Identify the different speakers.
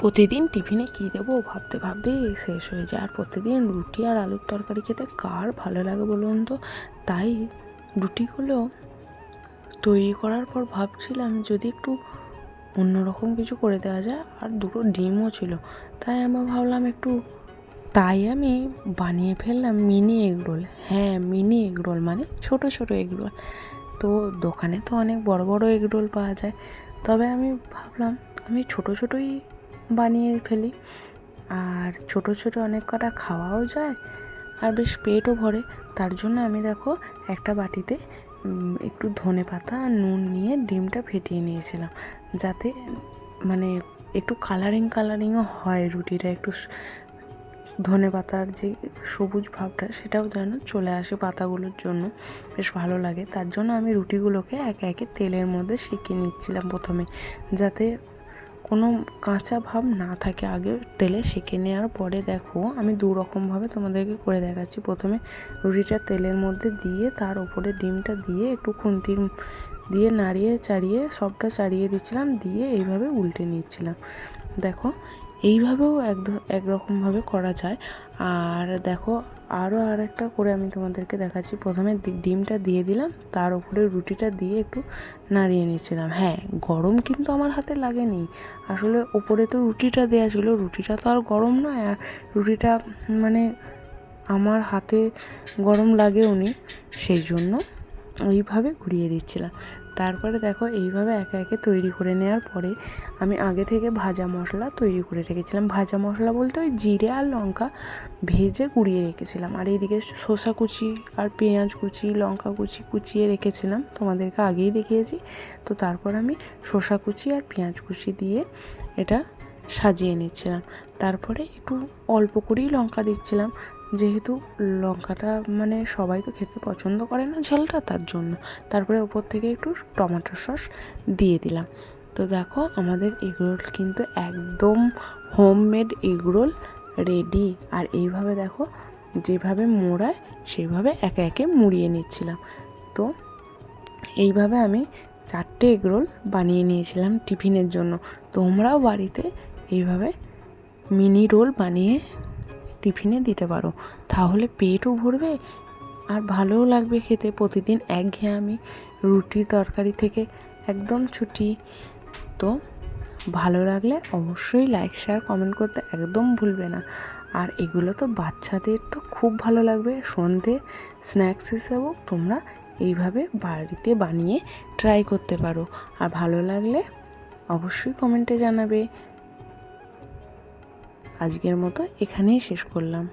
Speaker 1: প্রতিদিন টিফিনে কী দেবো ভাবতে ভাবতেই শেষ হয়ে যায়। আর প্রতিদিন রুটি আর আলুর তরকারি খেতে কার ভালো লাগে বলুন তো। তাই রুটিগুলো তৈরি করার পর ভাবছিলাম যদি একটু অন্যরকম কিছু করে দেওয়া যায়। আর দুটো ডিমও ছিল, তাই আমি বানিয়ে ফেললাম মিনি এগরোল। হ্যাঁ, মিনি এগরোল মানে ছোট ছোট এগরোল। তো দোকানে তো অনেক বড় বড় এগরোল পাওয়া যায়, তবে আমি ভাবলাম আমি ছোট ছোটই বানিয়ে ফেলি। আর ছোট ছোট অনেক কটা খাওয়াও যায় আর বেশ পেটও ভরে। তার জন্য আমি দেখো একটা বাটিতে একটু ধনেপাতা আর নুন নিয়ে ডিমটা ফেটিয়ে নিয়েছিলাম, যাতে মানে একটু কালারিংও হয় রুটিটা, একটু ধনেপাতার যে সবুজ ভাবটা সেটাও যেন চলে আসে পাতাগুলোর জন্য, বেশ ভালো লাগে। তার জন্য আমি রুটিগুলোকে একে একে তেলের মধ্যে সেঁকে নিচ্ছিলাম প্রথমে, যাতে কোনো কাঁচা ভাব না থাকে। আগে তেলে সেঁকে নেওয়ার পরে দেখো আমি দু রকমভাবে তোমাদেরকে করে দেখাচ্ছি। প্রথমে রুটিটা তেলের মধ্যে দিয়ে তার উপরে ডিমটা দিয়ে একটু খুন্তির দিয়ে নাড়িয়ে চাড়িয়ে সবটা চাড়িয়ে দিচ্ছিলাম, দিয়ে এইভাবে উল্টে নিচ্ছিলাম। দেখো এইভাবেও একরকমভাবে করা যায়। আর দেখো আরও একটা করে আমি তোমাদেরকে দেখাচ্ছি। প্রথমে ডিমটা দিয়ে দিলাম, তার উপরে রুটিটা দিয়ে একটু নাড়িয়ে নিচ্ছিলাম। হ্যাঁ, গরম কিন্তু আমার হাতে লাগেনি, আসলে ওপরে তো রুটিটা দেওয়া ছিল, রুটিটা তো আর গরম নয়। আর রুটিটা মানে আমার হাতে গরম লাগেও নি, সেই জন্য এইভাবে ঘুরিয়ে দিচ্ছিলাম। তারপরে দেখো এইভাবে একে একে তৈরি করে নেওয়ার পরে আমি আগে থেকে ভাজা মশলা তৈরি করে রেখেছিলাম। ভাজা মশলা বলতে ওই জিরে আর লঙ্কা ভেজে গুঁড়িয়ে রেখেছিলাম। আর এইদিকে শসা কুচি আর পেঁয়াজ কুচি, লঙ্কা কুচি কুচিয়ে রেখেছিলাম, তোমাদেরকে আগেই দেখিয়েছি। তো তারপর আমি শসা কুচি আর পেঁয়াজ কুচি দিয়ে এটা সাজিয়ে নিচ্ছিলাম। তারপরে একটু অল্প করেই লঙ্কা দিচ্ছিলাম, যেহেতু লঙ্কাটা মানে সবাই তো খেতে পছন্দ করে না ঝালটা, তার জন্য। তারপরে ওপর থেকে একটু টমেটো সস দিয়ে দিলাম। তো দেখো আমাদের এগরোল কিন্তু একদম হোমমেড এগরোল রেডি। আর এইভাবে দেখো যেভাবে মোড়ায় সেভাবে একে একে মুড়িয়ে নিচ্ছিলাম। তো এইভাবে আমি 4টে এগরোল বানিয়ে নিয়েছিলাম টিফিনের জন্য। তোমরাও বাড়িতে এইভাবে মিনি রোল বানিয়ে টিফিনে দিতে পারো, তাহলে পেটও ভরবে আর ভালোও লাগবে খেতে। প্রতিদিন একঘেয়েমি রুটি তরকারি থেকে একদম ছুটি। তো ভালো লাগলে অবশ্যই লাইক শেয়ার কমেন্ট করতে একদম ভুলবে না। আর এগুলো তো বাচ্চাদের তো খুব ভালো লাগবে, সন্ধে স্ন্যাক্স হিসেবেও তোমরা এইভাবে বাড়িতে বানিয়ে ট্রাই করতে পারো। আর ভালো লাগলে অবশ্যই কমেন্টে জানাবে। আজকের মতো এখানেই শেষ করলাম।